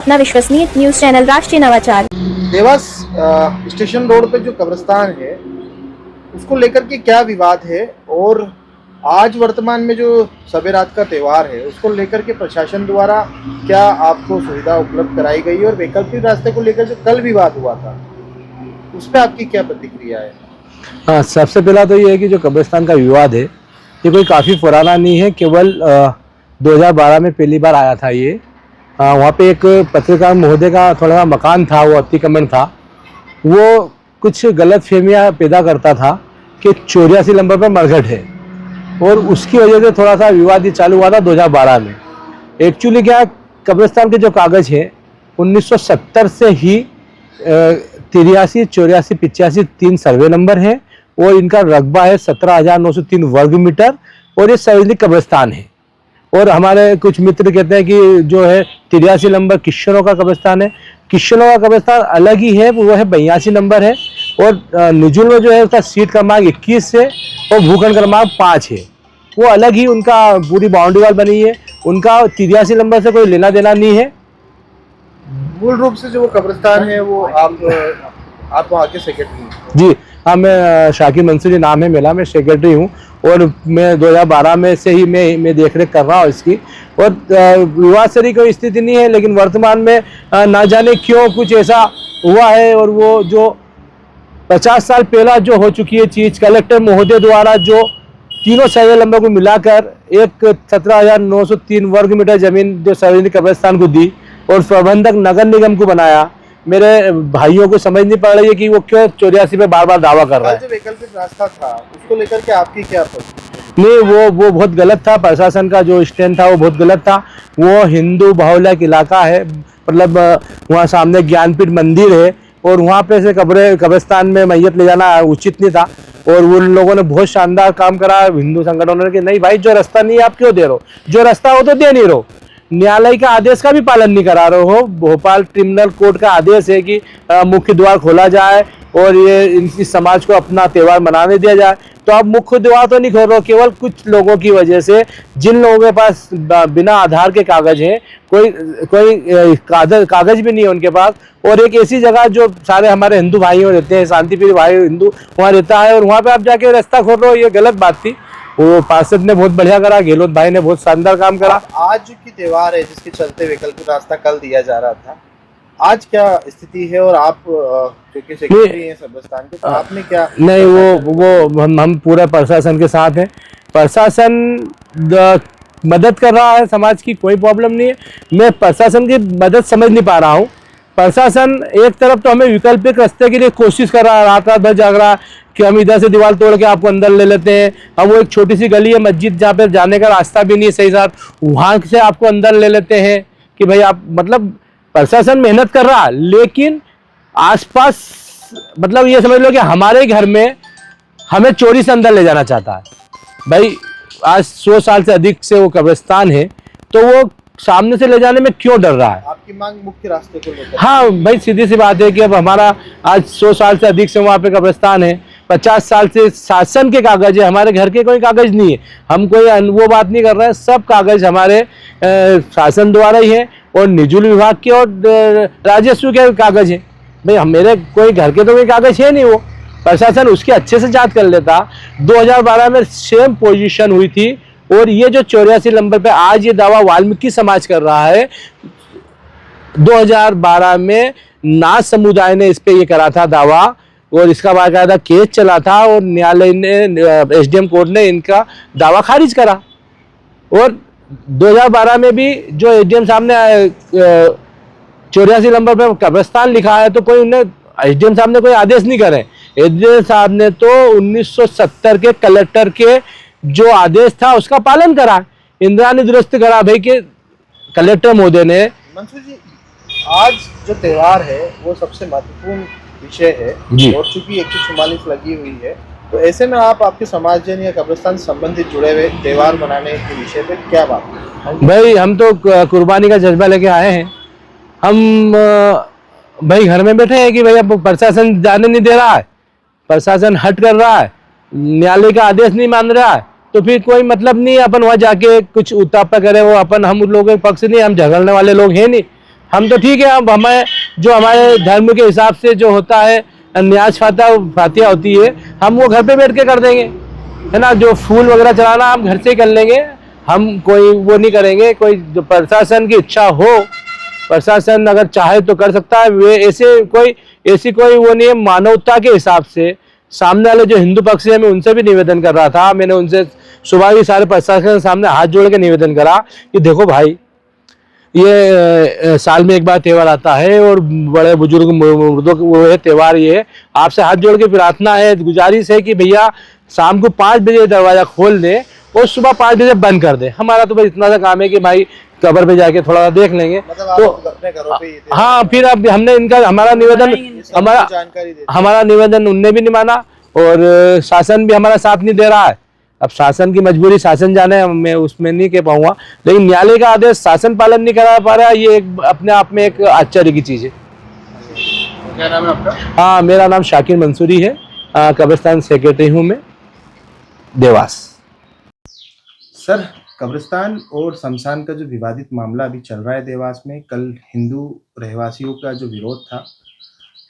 अपना विश्वसनीय news channel राष्ट्रीय नवाचार। देवास स्टेशन रोड पे जो कब्रिस्तान है उसको लेकर के क्या विवाद है, और आज वर्तमान में जो शब रात का त्यौहार है उसको लेकर के प्रशासन द्वारा क्या आपको सुविधा उपलब्ध कराई गई, और वैकल्पिक रास्ते को लेकर जो कल विवाद हुआ था उस पर आपकी क्या प्रतिक्रिया है? हाँ, सबसे पहला तो ये है कि जो कब्रिस्तान का विवाद है ये कोई काफ़ी पुराना नहीं है, केवल 2012 में पहली बार आया था ये। वहाँ पे एक पत्रकार महोदय का थोड़ा सा मकान था, वो अतिक्रमण था, वो कुछ गलत फहमियाँ पैदा करता था कि 84 नंबर पर मरघट है, और उसकी वजह से थोड़ा सा विवाद ये चालू हुआ था 2012 में। एक्चुअली क्या, कब्रिस्तान के जो कागज़ हैं 1970 से ही 83, 84, 85 3 सर्वे नंबर है, और इनका रकबा है 17,903 वर्ग मीटर, और ये सार्वजनिक कब्रिस्तान है। और हमारे कुछ मित्र कहते हैं कि जो है 83 नंबर किश्तरों का कब्रिस्तान है। किश्तरों का कब्रिस्तान अलग ही है, वो है 82 नंबर है, और निजुल में जो है उसका सीट क्रमांक 21 है और भूखंड क्रमांक 5 है, वो अलग ही उनका पूरी बाउंड्री वाल बनी है। उनका 83 नंबर से कोई लेना देना नहीं है। मूल रूप से जो वो कब्रिस्तान है वो आप वहाँ के सेक्रेटरी हैं? जी हाँ, मैं शाकिर मंसूरी नाम है मेरा, मैं सेक्रेटरी हूँ, और मैं 2012 में से ही मैं देख रेख कर रहा हूँ इसकी। और विवाद से कोई स्थिति नहीं है, लेकिन वर्तमान में ना जाने क्यों कुछ ऐसा हुआ है, और वो जो 50 साल पहला जो हो चुकी है चीज़, कलेक्टर महोदय द्वारा जो तीनों सर्वे नंबर को मिलाकर एक 17,903 वर्ग मीटर जमीन जो सार्वजनिक कब्रिस्तान को दी और प्रबंधक नगर निगम को बनाया, मेरे भाइयों को समझ नहीं पड़ रही है कि वो क्यों 84 पे बार बार दावा कर रहा है। जो वैकल्पिक रास्ता था उसको लेकर के आपकी क्या प्रतिक्रिया? नहीं, वो बहुत गलत था। प्रशासन का जो स्टैंड था वो बहुत गलत था। वो हिंदू बहुल्य इलाका है, मतलब वहाँ सामने ज्ञानपीठ मंदिर है, और वहाँ पे से कब्रिस्तान में मैयत ले जाना उचित नहीं था। और उन लोगों ने बहुत शानदार काम करा, हिंदू संगठनों ने, कि नहीं भाई, जो रास्ता नहीं है आप क्यों दे रहे हो, जो रास्ता हो तो दे नहीं रहो। न्यायालय का आदेश का भी पालन नहीं करा रहे हो। भोपाल ट्रिब्यूनल कोर्ट का आदेश है कि मुख्य द्वार खोला जाए और ये इनकी समाज को अपना त्यौहार मनाने दिया जाए, तो आप मुख्य द्वार तो नहीं खोल रहे हो। केवल कुछ लोगों की वजह से, जिन लोगों के पास बिना आधार के कागज हैं, कोई कागज भी नहीं है उनके पास, और एक ऐसी जगह जो सारे हमारे हिंदू भाइयों रहते हैं, शांतिप्रिय भाई हिंदू वहाँ रहता है, और वहाँ पे आप जाके रास्ता खोल रहे हो, ये गलत बात थी। वो पार्षद ने बहुत बढ़िया करा, गहलोत भाई ने बहुत शानदार काम करा। आज की त्यौहार है जिसके चलते वैकल्पिक रास्ता कल दिया जा रहा था, आज क्या स्थिति है? और आप क्योंकि सेक्रेटरी हैं कब्रिस्तान के, तो आपने क्या? नहीं, वो हम पूरा प्रशासन के साथ हैं। प्रशासन मदद कर रहा है समाज की, कोई प्रॉब्लम नहीं है। मैं प्रशासन की मदद समझ नहीं पा रहा हूँ। प्रशासन एक तरफ तो हमें वैकल्पिक रास्ते के लिए कोशिश कर रहा है, रात रात भर जाग रहा है कि हम इधर से दीवार तोड़ के आपको अंदर ले लेते हैं। हम वो एक छोटी सी गली है मस्जिद जहाँ पे जाने का रास्ता भी नहीं है सही साथ, वहाँ से आपको अंदर ले लेते हैं कि भाई आप, मतलब प्रशासन मेहनत कर रहा है, लेकिन आसपास मतलब ये समझ लो कि हमारे घर में हमें चोरी से अंदर ले जाना चाहता है। भाई आज 100 साल से अधिक से वो कब्रिस्तान है, तो वो सामने से ले जाने में क्यों डर रहा है? आपकी मांग मुख्य रास्ते को लेकर? हाँ भाई, सीधी सी बात है कि अब हमारा आज 100 साल से अधिक से वहाँ पे कब्रिस्तान है, 50 साल से शासन के कागज है, हमारे घर के कोई कागज नहीं है। हम कोई वो बात नहीं कर रहे हैं, सब कागज हमारे शासन द्वारा ही है, और निजुल विभाग के और राजस्व के कागज है। भाई मेरे कोई घर के तो कोई कागज है नहीं, वो प्रशासन उसकी अच्छे से जांच कर लेता। 2012 में सेम पोजीशन हुई थी, और ये जो 84 नंबर पे आज ये दावा वाल्मीकि समाज कर रहा है, 2012 में नाथ समुदाय ने इस पे ये करा था दावा, और इसका बाकायदा केस चला था, और न्यायालय ने, एसडीएम कोर्ट ने इनका दावा खारिज करा। और 2012 में भी जो एसडीएम साहब ने 84 नंबर पे कब्रिस्तान लिखा है, तो कोई उन्हें, एसडीएम साहब ने कोई आदेश नहीं करे। एसडीएम साहब ने तो 1970 के कलेक्टर के जो आदेश था उसका पालन करा, इंद्रानी दुरुस्त करा भाई के कलेक्टर महोदय ने। मंसूर जी, आज जो त्यौहार है वो सबसे महत्वपूर्ण विषय है, और चूंकि 144 लगी हुई है, तो ऐसे में आप आपके समाजजन या कब्रिस्तान संबंधित जुड़े हुए त्यौहार मनाने के विषय पे क्या बात? भाई हम तो कुर्बानी का जज्बा लेके आए हैं। हम भाई घर में बैठे हैं कि भाई अब प्रशासन जाने नहीं दे रहा है, प्रशासन हट कर रहा है, न्यायालय का आदेश नहीं मान रहा है, तो फिर कोई मतलब नहीं अपन वहाँ जाके कुछ उत्तापा करें। वो अपन, हम उन लोगों के पक्ष नहीं, हम झगड़ने वाले लोग हैं नहीं। हम तो ठीक है, हम हमें जो हमारे धर्म के हिसाब से जो होता है न्याज फातिहा होती है, हम वो घर पे बैठ के कर देंगे, है ना। जो फूल वगैरह चढ़ाना हम घर से ही कर लेंगे, हम कोई वो नहीं करेंगे। कोई जो प्रशासन की इच्छा हो, प्रशासन अगर चाहे तो कर सकता है। वे ऐसी कोई वो नहीं है। मानवता के हिसाब से सामने वाले जो हिंदू पक्ष है, मैं उनसे भी निवेदन कर रहा था। मैंने उनसे सुबह भी सारे प्रशासन के सामने हाथ जोड़ के निवेदन करा कि देखो भाई, ये साल में एक बार त्यौहार आता है और बड़े बुजुर्ग मुर्दों वो है त्यौहार, ये आपसे हाथ जोड़ के प्रार्थना है, गुजारिश है कि भैया शाम को 5 बजे दरवाजा खोल दे और सुबह 5 बजे बंद कर दे। हमारा तो बस इतना सा काम है कि भाई कब्र पे जाके थोड़ा सा देख लेंगे। मतलब तो आप अपने घरों पे ही हाँ, फिर अब हमने इनका जानकारी दे हमारा निवेदन उनने भी नहीं माना और शासन भी हमारा साथ नहीं दे रहा है। अब शासन की मजबूरी शासन जाने, मैं उसमें नहीं कह पाऊंगा, लेकिन न्यायालय का आदेश शासन पालन नहीं करा पा रहा है, ये अपने आप में एक आश्चर्य की चीज है। क्या नाम है आपका? हाँ, मेरा नाम शाकिर मंसूरी है, कब्रिस्तान सेक्रेटरी हूँ मैं, देवास। सर, कब्रिस्तान और शमशान का जो विवादित मामला अभी चल रहा है देवास में, कल हिंदू रहवासियों का जो विरोध था,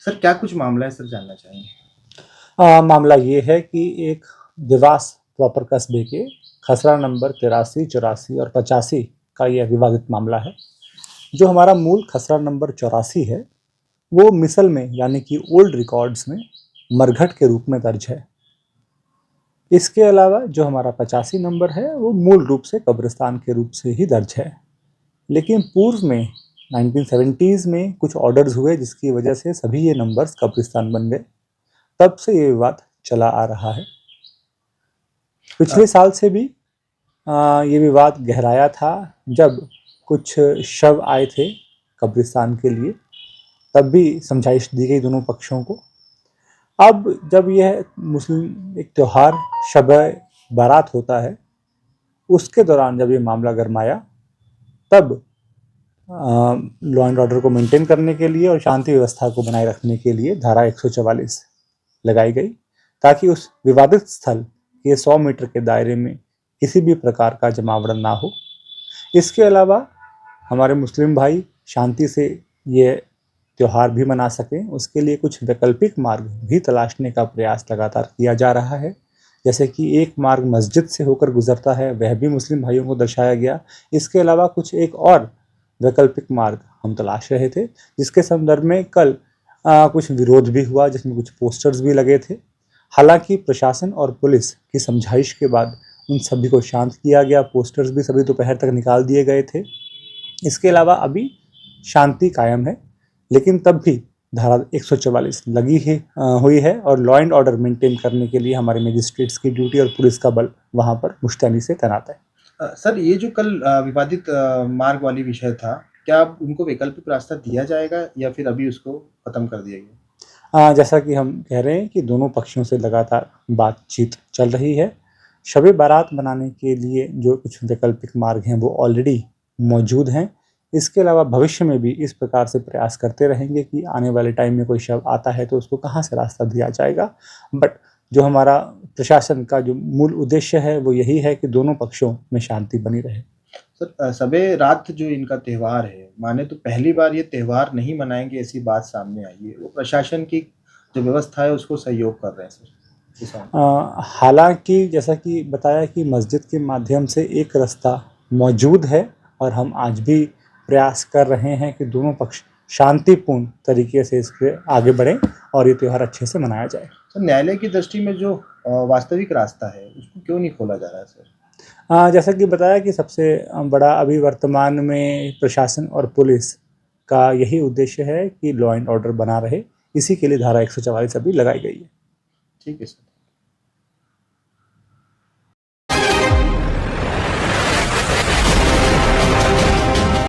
सर क्या कुछ मामला है सर, जानना चाहेंगे। मामला ये है कि एक देवास प्रॉपर कस्बे के खसरा नंबर 83, 84 और 85 का यह विवादित मामला है। जो हमारा मूल खसरा नंबर 84 है वो मिसल में यानी कि ओल्ड रिकॉर्ड्स में मरघट के रूप में दर्ज है। इसके अलावा जो हमारा 85 नंबर है वो मूल रूप से कब्रिस्तान के रूप से ही दर्ज है, लेकिन पूर्व में 1970s में कुछ ऑर्डर्स हुए जिसकी वजह से सभी ये नंबर्स कब्रिस्तान बन गए। तब से ये विवाद चला आ रहा है। पिछले साल से भी ये विवाद गहराया था जब कुछ शव आए थे कब्रिस्तान के लिए, तब भी समझाइश दी गई दोनों पक्षों को। अब जब यह मुस्लिम एक त्यौहार शब बारात होता है, उसके दौरान जब ये मामला गरमाया, तब लॉ एंड ऑर्डर को मेंटेन करने के लिए और शांति व्यवस्था को बनाए रखने के लिए धारा 144 लगाई गई, ताकि उस विवादित स्थल के 100 मीटर के दायरे में किसी भी प्रकार का जमावड़ा ना हो। इसके अलावा हमारे मुस्लिम भाई शांति से ये त्यौहार भी मना सकें, उसके लिए कुछ वैकल्पिक मार्ग भी तलाशने का प्रयास लगातार किया जा रहा है। जैसे कि एक मार्ग मस्जिद से होकर गुजरता है, वह भी मुस्लिम भाइयों को दर्शाया गया। इसके अलावा कुछ एक और वैकल्पिक मार्ग हम तलाश रहे थे, जिसके संदर्भ में कल कुछ विरोध भी हुआ, जिसमें कुछ पोस्टर्स भी लगे थे। हालांकि प्रशासन और पुलिस की समझाइश के बाद उन सभी को शांत किया गया। पोस्टर्स भी सभी दोपहर तक निकाल दिए गए थे। इसके अलावा अभी शांति कायम है, लेकिन तब भी धारा 144 लगी हुई है और लॉ एंड ऑर्डर मेंटेन करने के लिए हमारे मजिस्ट्रेट्स की ड्यूटी और पुलिस का बल वहां पर मुस्तैदी से तैनात है। सर, ये जो कल विवादित मार्ग वाली विषय था, क्या उनको वैकल्पिक रास्ता दिया जाएगा या फिर अभी उसको खत्म कर दिया गया? जैसा कि हम कह रहे हैं कि दोनों पक्षों से लगातार बातचीत चल रही है। शब बारात बनाने के लिए जो कुछ वैकल्पिक मार्ग हैं वो ऑलरेडी मौजूद हैं। इसके अलावा भविष्य में भी इस प्रकार से प्रयास करते रहेंगे कि आने वाले टाइम में कोई शव आता है तो उसको कहाँ से रास्ता दिया जाएगा। बट जो हमारा प्रशासन का जो मूल उद्देश्य है वो यही है कि दोनों पक्षों में शांति बनी रहे। सर, सबे रात जो इनका त्यौहार है, माने तो पहली बार ये त्यौहार नहीं मनाएंगे ऐसी बात सामने आई है। वो प्रशासन की जो व्यवस्था है उसको सहयोग कर रहे हैं सर। हालांकि जैसा कि बताया कि मस्जिद के माध्यम से एक रास्ता मौजूद है और हम आज भी प्रयास कर रहे हैं कि दोनों पक्ष शांतिपूर्ण तरीके से इसके आगे बढ़ें और ये त्यौहार अच्छे से मनाया जाए। सर, न्यायालय की दृष्टि में जो वास्तविक रास्ता है उसको क्यों नहीं खोला जा रहा है सर? जैसा कि बताया कि सबसे बड़ा अभी वर्तमान में प्रशासन और पुलिस का यही उद्देश्य है कि लॉ एंड ऑर्डर बना रहे। इसी के लिए धारा 144 अभी लगाई गई है। ठीक है सर।